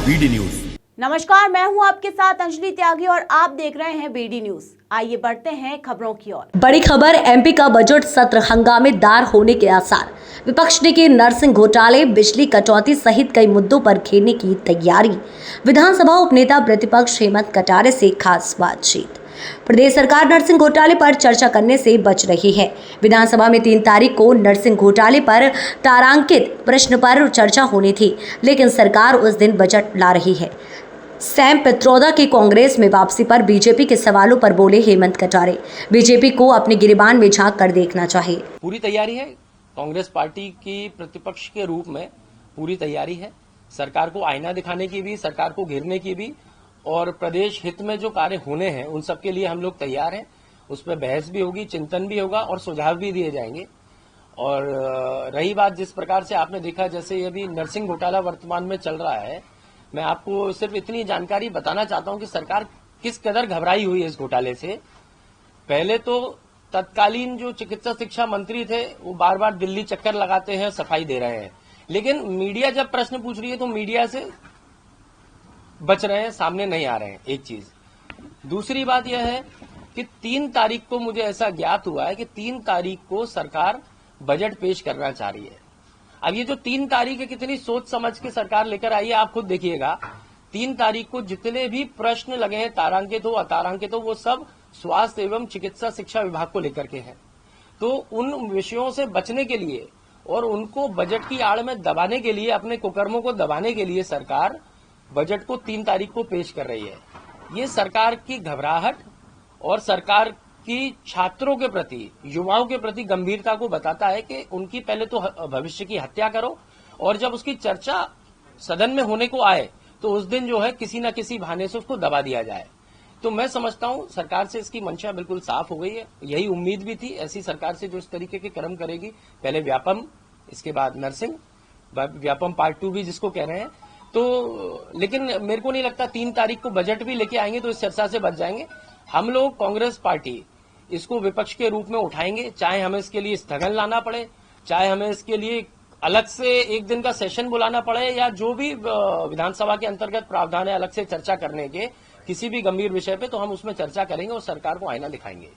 BD news. नमस्कार, मैं हूं आपके साथ अंजलि त्यागी और आप देख रहे हैं बीडी न्यूज। आइए बढ़ते हैं खबरों की ओर। बड़ी खबर, एमपी का बजट सत्र हंगामेदार होने के आसार। विपक्ष ने की नर्सिंग घोटाले, बिजली कटौती सहित कई मुद्दों पर घेरने की तैयारी। विधानसभा उपनेता प्रतिपक्ष हेमंत कटारे से खास बातचीत। प्रदेश सरकार नर्सिंग घोटाले पर चर्चा करने से बच रही है। विधानसभा में 3 तारीख को नर्सिंग घोटाले पर तारांकित प्रश्न पर चर्चा होनी थी, लेकिन सरकार उस दिन बजट ला रही है। सैम पित्रोदा की कांग्रेस में वापसी पर बीजेपी के सवालों पर बोले हेमंत कटारे, बीजेपी को अपने गिरेबान में झांक कर देखना चाहिए। पूरी तैयारी है, कांग्रेस पार्टी की प्रतिपक्ष के रूप में पूरी तैयारी है। सरकार को आईना दिखाने की भी, सरकार को घेरने की भी, और प्रदेश हित में जो कार्य होने हैं उन सब के लिए हम लोग तैयार हैं। उस पर बहस भी होगी, चिंतन भी होगा और सुझाव भी दिए जाएंगे। और रही बात जिस प्रकार से आपने देखा, जैसे अभी नर्सिंग घोटाला वर्तमान में चल रहा है, मैं आपको सिर्फ इतनी जानकारी बताना चाहता हूं कि सरकार किस कदर घबराई हुई है इस घोटाले से। पहले तो तत्कालीन जो चिकित्सा शिक्षा मंत्री थे वो बार बार दिल्ली चक्कर लगाते हैं, सफाई दे रहे हैं, लेकिन मीडिया जब प्रश्न पूछ रही है तो मीडिया से बच रहे हैं, सामने नहीं आ रहे हैं। एक चीज। दूसरी बात यह है कि 3 तारीख को मुझे ऐसा ज्ञात हुआ है कि 3 तारीख को सरकार बजट पेश करना चाह रही है। अब ये जो 3 तारीख है, कितनी सोच समझ के सरकार लेकर आई है, आप खुद देखिएगा। 3 तारीख को जितने भी प्रश्न लगे हैं, तारांकित हो अतारांकित हो, वो सब स्वास्थ्य एवं चिकित्सा शिक्षा विभाग को लेकर के हैं। तो उन विषयों से बचने के लिए और उनको बजट की आड़ में दबाने के लिए, अपने कुकर्मों को दबाने के लिए सरकार बजट को 3 तारीख को पेश कर रही है। ये सरकार की घबराहट और सरकार की छात्रों के प्रति, युवाओं के प्रति गंभीरता को बताता है कि उनकी पहले तो भविष्य की हत्या करो, और जब उसकी चर्चा सदन में होने को आए तो उस दिन जो है किसी न किसी बहाने से उसको दबा दिया जाए। तो मैं समझता हूं सरकार से इसकी मंशा बिल्कुल साफ हो गई है। यही उम्मीद भी थी ऐसी सरकार से जो इस तरीके के कर्म करेगी। पहले व्यापम, इसके बाद नर्सिंग, व्यापम पार्ट 2 भी जिसको कह रहे हैं। तो लेकिन मेरे को नहीं लगता 3 तारीख को बजट भी लेके आएंगे तो इस चर्चा से बच जाएंगे। हम लोग कांग्रेस पार्टी इसको विपक्ष के रूप में उठाएंगे, चाहे हमें इसके लिए स्थगन लाना पड़े, चाहे हमें इसके लिए अलग से 1 दिन का सेशन बुलाना पड़े, या जो भी विधानसभा के अंतर्गत प्रावधान है अलग से चर्चा करने के किसी भी गंभीर विषय पे, तो हम उसमें चर्चा करेंगे और सरकार को आईना दिखाएंगे।